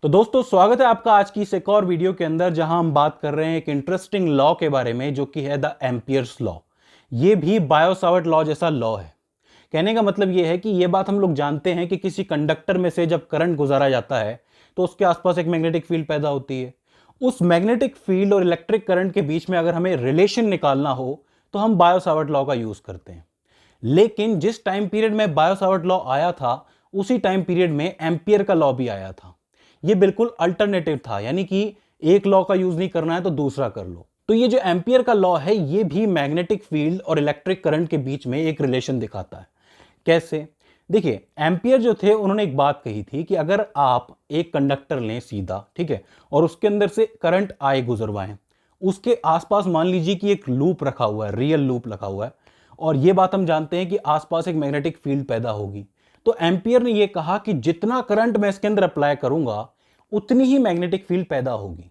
तो दोस्तों स्वागत है आपका आज की इस एक और वीडियो के अंदर जहां हम बात कर रहे हैं एक इंटरेस्टिंग लॉ के बारे में जो कि है द एम्पियर्स लॉ। ये भी बायो-सावर्ट लॉ जैसा लॉ है। कहने का मतलब ये है कि ये बात हम लोग जानते हैं कि किसी कंडक्टर में से जब करंट गुजारा जाता है तो उसके आसपास एक मैग्नेटिक फील्ड पैदा होती है। उस मैग्नेटिक फील्ड और इलेक्ट्रिक करंट के बीच में अगर हमें रिलेशन निकालना हो तो हम बायो-सावर्ट लॉ का यूज करते हैं। लेकिन जिस टाइम पीरियड में बायो-सावर्ट लॉ आया था उसी टाइम पीरियड में एम्पियर का लॉ भी आया था। ये बिल्कुल अल्टरनेटिव था, यानी कि एक लॉ का यूज नहीं करना है तो दूसरा कर लो। तो ये जो एम्पियर का लॉ है ये भी मैग्नेटिक फील्ड और इलेक्ट्रिक करंट के बीच में एक रिलेशन दिखाता है। कैसे? देखिए, एम्पियर जो थे उन्होंने एक बात कही थी कि अगर आप एक कंडक्टर लें सीधा, ठीक है, और उसके अंदर से करंट आए गुजरवाएं, उसके आसपास मान लीजिए कि एक लूप रखा हुआ है, रियल लूप लगा हुआ है, और ये बात हम जानते हैं कि आसपास एक मैग्नेटिक फील्ड पैदा होगी। तो एम्पियर ने यह कहा कि जितना करंट मैं इसके अंदर अप्लाई करूंगा उतनी ही मैग्नेटिक फील्ड पैदा होगी।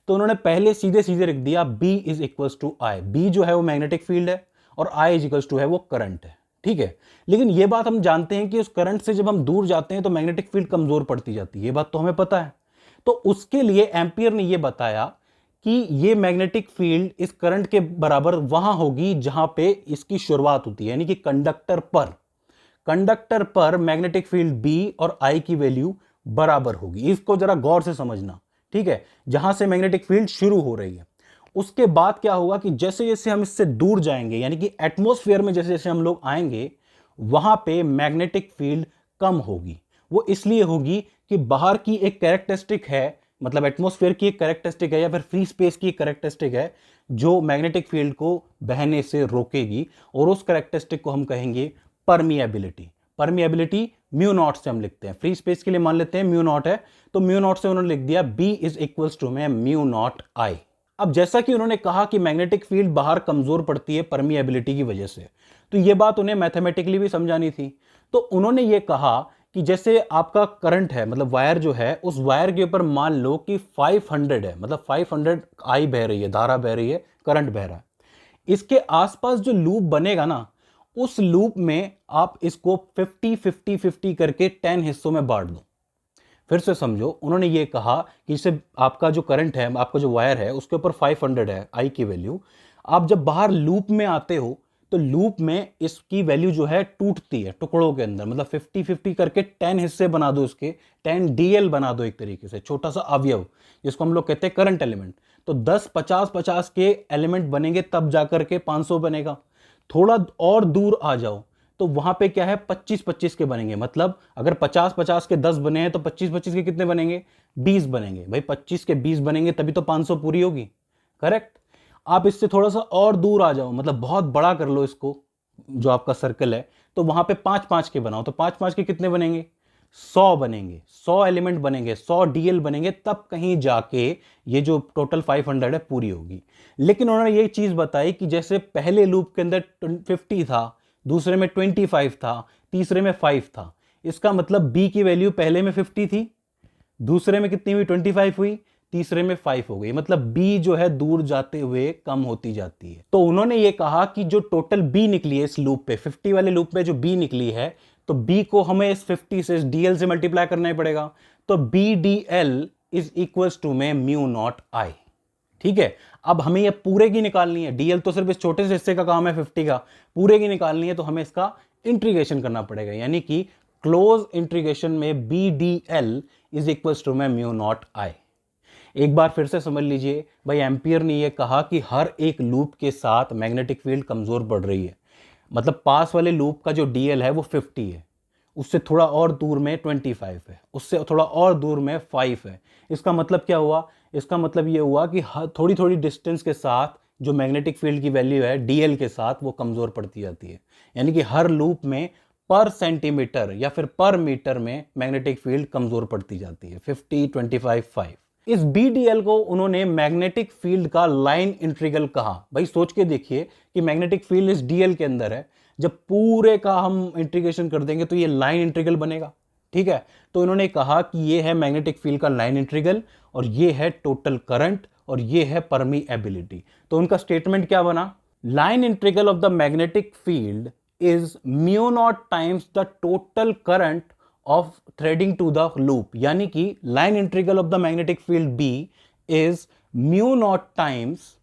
तो उन्होंने पहले सीधे सीधे लिख दिया B is equals to I. B जो है वो मैग्नेटिक फील्ड है और आई इज इक्वल्स टू है वो करंट है, ठीक है। लेकिन ये बात हम जानते हैं कि उस करंट से जब हम दूर जाते हैं तो मैग्नेटिक फील्ड कमजोर पड़ती जाती है, ये बात तो हमें पता है। तो उसके लिए एम्पियर ने यह बताया कि ये मैग्नेटिक फील्ड इस करंट के बराबर वहां होगी जहां पे इसकी शुरुआत होती है, यानी कि कंडक्टर पर मैग्नेटिक फील्ड B और I की वैल्यू बराबर होगी। इसको जरा गौर से समझना, ठीक है। जहां से मैग्नेटिक फील्ड शुरू हो रही है उसके बाद क्या होगा कि जैसे जैसे हम इससे दूर जाएंगे, यानी कि एटमॉस्फेयर में जैसे जैसे हम लोग आएंगे, वहां पे मैग्नेटिक फील्ड कम होगी। वो इसलिए होगी कि बाहर की एक कैरेक्टरिस्टिक है, मतलब एटमॉस्फेयर की एक कैरेक्टरिस्टिक है या फिर फ्री स्पेस की एक कैरेक्टरिस्टिक है जो मैग्नेटिक फील्ड को बहने से रोकेगी, और उस कैरेक्टरिस्टिक को हम कहेंगे परमिएबिलिटी म्यू नॉट से हम लिखते हैं। फ्री स्पेस के लिए मान लेते हैं म्यू नॉट है, तो म्यू नॉट से उन्होंने लिख दिया B इज इक्वल्स टू में म्यू नॉट आई। अब जैसा कि उन्होंने कहा कि मैग्नेटिक फील्ड बाहर कमजोर पड़ती है परमिएबिलिटी की वजह से, तो यह बात उन्हें मैथमेटिकली भी समझानी थी। तो उन्होंने ये कहा कि जैसे आपका करंट है, मतलब वायर जो है, उस वायर के ऊपर मान लो कि 500 है, मतलब 500 आई बह रही है, धारा बह रही है, करंट बह रहा है। इसके आसपास जो लूप बनेगा ना, उस लूप में आप इसको 50-50-50 करके 10 हिस्सों में बांट दो। फिर से समझो, उन्होंने ये कहा कि इससे आपका जो करंट है, आपका जो वायर है, उसके ऊपर 500 है आई की वैल्यू। आप जब बाहर लूप में आते हो तो लूप में इसकी वैल्यू जो है टूटती है टुकड़ों के अंदर, मतलब 50-50 करके 10 हिस्से बना दो, इसके 10 DL बना दो, एक तरीके से छोटा सा अवयव जिसको हम लोग कहते हैं करंट एलिमेंट। तो 10 50-50 के एलिमेंट बनेंगे तब जाकर के 500 बनेगा। थोड़ा और दूर आ जाओ तो वहां पे क्या है, 25-25 के बनेंगे। मतलब अगर 50-50 के 10 बने हैं तो 25-25 के कितने बनेंगे, 20 बनेंगे। भाई 25 के 20 बनेंगे तभी तो 500 पूरी होगी, करेक्ट। आप इससे थोड़ा सा और दूर आ जाओ, मतलब बहुत बड़ा कर लो इसको, जो आपका सर्कल है, तो वहां पे 5-5 के बनाओ, तो 5-5 के कितने बनेंगे, 100 बनेंगे, 100 एलिमेंट बनेंगे, 100 DL बनेंगे, तब कहीं जाके ये जो टोटल 500 है पूरी होगी। लेकिन उन्होंने ये चीज बताई कि जैसे पहले लूप के अंदर 50 था, दूसरे में 25 था, तीसरे में 5 था, इसका मतलब B की वैल्यू पहले में 50 थी, दूसरे में कितनी हुई, 25 हुई, तीसरे में 5 हो गई। मतलब B जो है दूर जाते हुए कम होती जाती है। तो उन्होंने ये कहा कि जो टोटल B निकली है इस लूप पे, 50 वाले लूप पे जो B निकली है, तो B को हमें इस 50 से इस DL से मल्टीप्लाई करना ही पड़ेगा। तो BDL इज इक्वल्स टू में म्यू नॉट आई, ठीक है। अब हमें ये पूरे की निकालनी है, DL तो सिर्फ इस छोटे से हिस्से का काम है 50 का, पूरे की निकालनी है तो हमें इसका इंटीग्रेशन करना पड़ेगा, यानी कि क्लोज इंटीग्रेशन में BDL इज इक्वल्स टू में म्यू नॉट आई। एक बार फिर से समझ लीजिए, भाई एम्पियर ने यह कहा कि हर एक लूप के साथ मैग्नेटिक फील्ड कमजोर पड़ रही है। मतलब पास वाले लूप का जो DL है वो 50 है, उससे थोड़ा और दूर में 25 है, उससे थोड़ा और दूर में 5 है। इसका मतलब क्या हुआ, इसका मतलब ये हुआ कि थोड़ी थोड़ी डिस्टेंस के साथ जो मैग्नेटिक फील्ड की वैल्यू है DL के साथ वो कमजोर पड़ती जाती है। यानी कि हर लूप में पर सेंटीमीटर या फिर पर मीटर में मैग्नेटिक फील्ड कमजोर पड़ती जाती है, 50, 25, 5। इस BDL को उन्होंने मैग्नेटिक फील्ड का लाइन इंटीग्रल कहा। भाई सोच के देखिए कि मैग्नेटिक फील्ड इस DL के अंदर है, जब पूरे का हम इंटीग्रेशन कर देंगे तो ये लाइन इंटीग्रल बनेगा, ठीक है। तो उन्होंने कहा कि ये है मैग्नेटिक फील्ड का लाइन इंटीग्रल, और ये है टोटल करंट, और ये है परमिएबिलिटी। तो उनका स्टेटमेंट क्या बना, line integral of the magnetic field is mu naught times the total current of threading to the loop, यानी कि line integral of the magnetic field B is mu naught times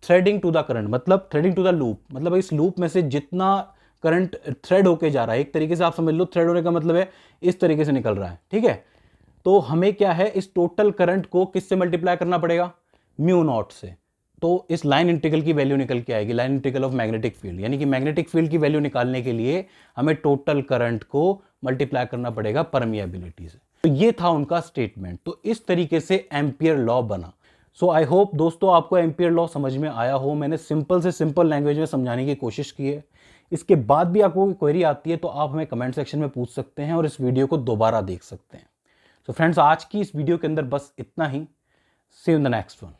threading to the current, मतलब threading to the loop, मतलब इस loop में से जितना current thread होके जा रहा है, एक तरीके से आप समझ लो थ्रेड होने का मतलब है इस तरीके से निकल रहा है, ठीक है। तो हमें क्या है, इस टोटल करंट को किससे मल्टीप्लाई करना पड़ेगा, म्यू नॉट से। तो इस लाइन इंटीग्रल की वैल्यू निकल के आएगी, line integral of magnetic field, यानी कि मैग्नेटिक फील्ड की वैल्यू निकालने के लिए हमें टोटल करंट को मल्टीप्लाई करना पड़ेगा परमिएबिलिटी से। तो ये था उनका स्टेटमेंट। तो इस तरीके से एम्पियर लॉ बना। सो आई होप दोस्तों आपको एम्पियर लॉ समझ में आया हो। मैंने सिंपल से सिंपल लैंग्वेज में समझाने की कोशिश की है। इसके बाद भी आपको कोई क्वेरी आती है तो आप हमें कमेंट सेक्शन में पूछ सकते हैं और इस वीडियो को दोबारा देख सकते हैं। सो फ्रेंड्स, आज की इस वीडियो के अंदर बस इतना ही। See you in the next one.